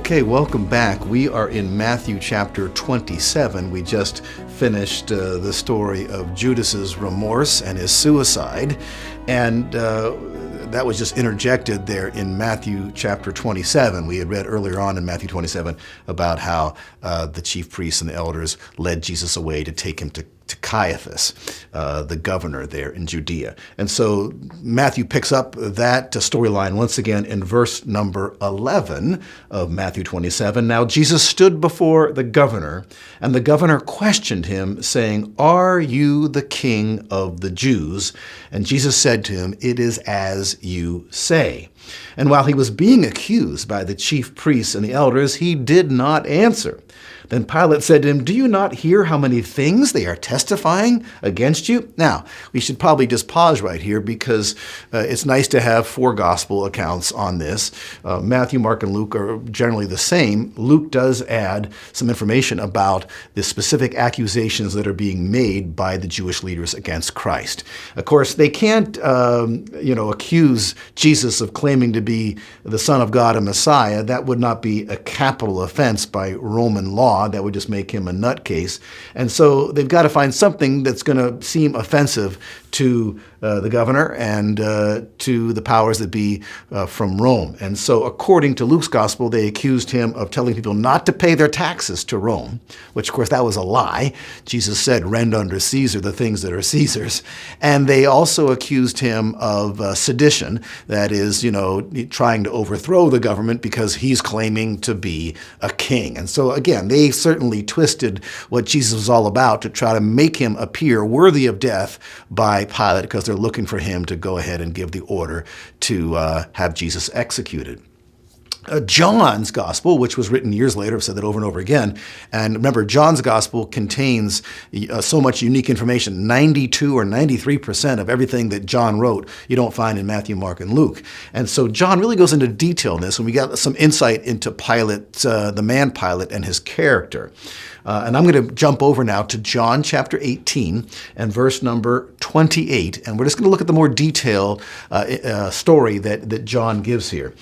Okay, welcome back. We are in Matthew chapter 27. We just finished the story of Judas's remorse and his suicide, and that was just interjected there in Matthew chapter 27. We had read earlier on in Matthew 27 about how the chief priests and the elders led Jesus away to take him to Caiaphas, the governor there in Judea. And so Matthew picks up that storyline once again in verse number 11 of Matthew 27. Now Jesus stood before the governor, and the governor questioned him, saying, "Are you the king of the Jews?" And Jesus said to him, "It is as you say." And while he was being accused by the chief priests and the elders, he did not answer. Then Pilate said to him, "Do you not hear how many things they are testifying against you?" Now, we should probably just pause right here because it's nice to have four gospel accounts on this. Matthew, Mark, and Luke are generally the same. Luke does add some information about the specific accusations that are being made by the Jewish leaders against Christ. Of course, they can't, accuse Jesus of claiming to be the Son of God and Messiah. That would not be a capital offense by Roman law. That would just make him a nutcase. And so they've got to find something that's going to seem offensive to the governor and to the powers that be from Rome. And so according to Luke's gospel, they accused him of telling people not to pay their taxes to Rome, which of course that was a lie. Jesus said, "Rend unto Caesar the things that are Caesar's." And they also accused him of sedition, that is, trying to overthrow the government because he's claiming to be a king. And so again, they certainly twisted what Jesus was all about to try to make him appear worthy of death by Pilate, because they're looking for him to go ahead and give the order to have Jesus executed. John's gospel, which was written years later, I've said that over and over again. And remember, John's gospel contains so much unique information. 92 or 93% of everything that John wrote, you don't find in Matthew, Mark, and Luke. And so John really goes into detail in this, and we got some insight into Pilate, the man Pilate, and his character. And I'm going to jump over now to John chapter 18 and verse number 28. And we're just going to look at the more detailed story that John gives here.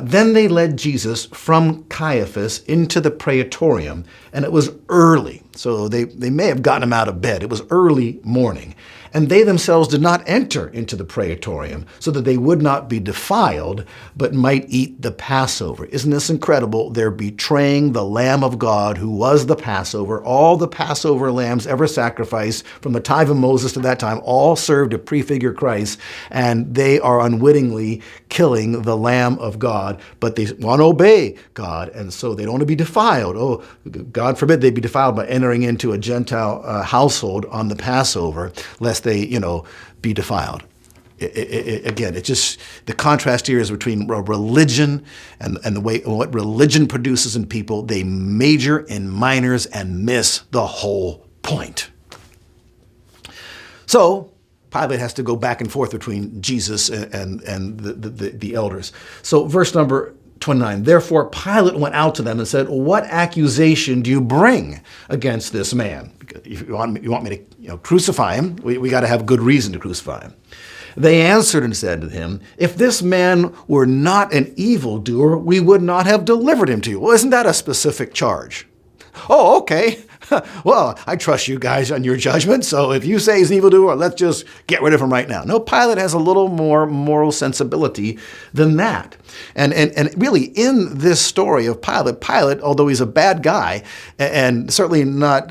Then they led Jesus from Caiaphas into the praetorium, and it was early. So they may have gotten him out of bed. It was early morning. And they themselves did not enter into the praetorium so that they would not be defiled, but might eat the Passover. Isn't this incredible? They're betraying the Lamb of God who was the Passover. All the Passover lambs ever sacrificed from the time of Moses to that time all served to prefigure Christ, and they are unwittingly killing the Lamb of God, but they want to obey God, and so they don't want to be defiled. Oh, God forbid they be defiled by entering into a Gentile household on the Passover, lest they, be defiled. Again, it's just the contrast here is between religion and the way what religion produces in people. They major in minors and miss the whole point. So Pilate has to go back and forth between Jesus and the elders. So verse number 29, therefore Pilate went out to them and said, "What accusation do you bring against this man? Because if you want me to crucify him, we got to have good reason to crucify him." They answered and said to him, "If this man were not an evildoer, we would not have delivered him to you." Well, isn't that a specific charge? Oh, okay. Well, I trust you guys on your judgment, so if you say he's an evildoer, let's just get rid of him right now. No, Pilate has a little more moral sensibility than that. And really, in this story of Pilate, although he's a bad guy, and certainly not,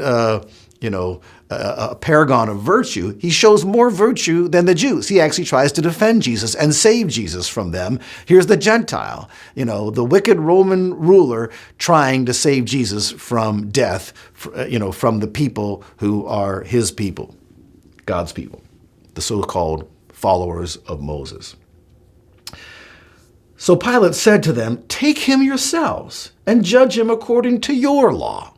a paragon of virtue, he shows more virtue than the Jews. He actually tries to defend Jesus and save Jesus from them. Here's the Gentile, the wicked Roman ruler trying to save Jesus from death, from the people who are his people, God's people, the so-called followers of Moses. So Pilate said to them, "Take him yourselves and judge him according to your law."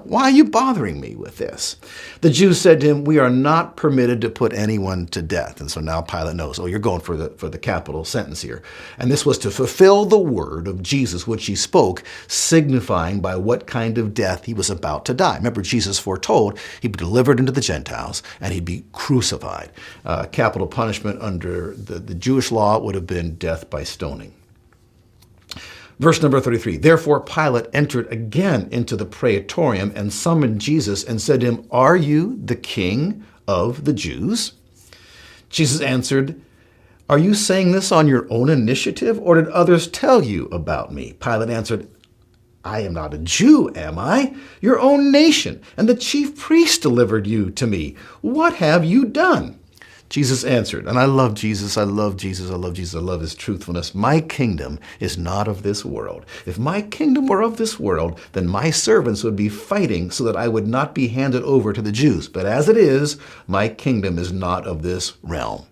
Why are you bothering me with this? The Jews said to him, "We are not permitted to put anyone to death." And so now Pilate knows, you're going for the capital sentence here. And this was to fulfill the word of Jesus, which he spoke, signifying by what kind of death he was about to die. Remember, Jesus foretold he'd be delivered into the Gentiles and he'd be crucified. Capital punishment under the Jewish law would have been death by stoning. Verse number 33, therefore Pilate entered again into the praetorium and summoned Jesus and said to him, are you the king of the Jews? Jesus answered, are you saying this on your own initiative, or did others tell you about me? Pilate answered, I am not a Jew, am I? Your own nation and the chief priest delivered you to me. What have you done? Jesus answered, and I love Jesus, I love Jesus, I love Jesus, I love his truthfulness. My kingdom is not of this world. If my kingdom were of this world, then my servants would be fighting so that I would not be handed over to the Jews. But as it is, my kingdom is not of this realm.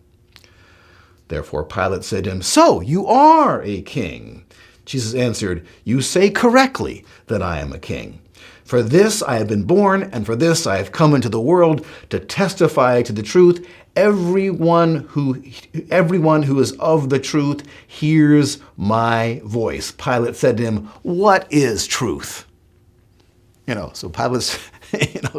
Therefore Pilate said to him, so you are a king. Jesus answered, you say correctly that I am a king. For this I have been born, and for this I have come into the world, to testify to the truth. Everyone who is of the truth hears my voice. Pilate said to him, what is truth? So Pilate's,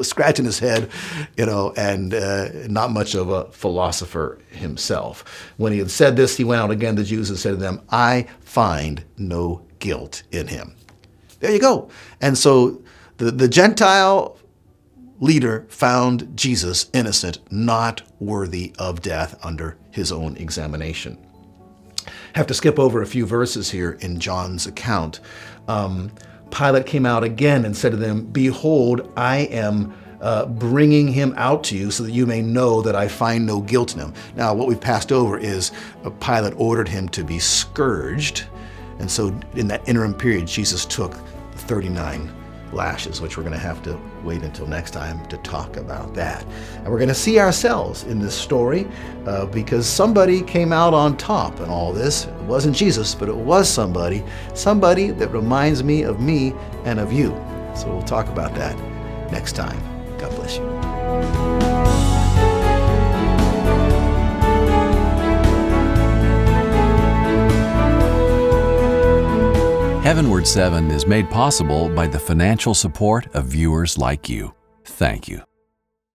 scratching his head, and not much of a philosopher himself. When he had said this, he went out again to the Jews and said to them, I find no guilt in him. There you go. And so the Gentile leader found Jesus innocent, not worthy of death under his own examination. Have to skip over a few verses here in John's account. Pilate came out again and said to them, behold, I am bringing him out to you so that you may know that I find no guilt in him. Now, what we've passed over is Pilate ordered him to be scourged. And so in that interim period, Jesus took 39 lashes, which we're going to have to wait until next time to talk about that. And we're going to see ourselves in this story because somebody came out on top in all this. It wasn't Jesus, but it was somebody that reminds me and of you. So we'll talk about that next time. God bless you. HeavenWord 7 is made possible by the financial support of viewers like you. Thank you.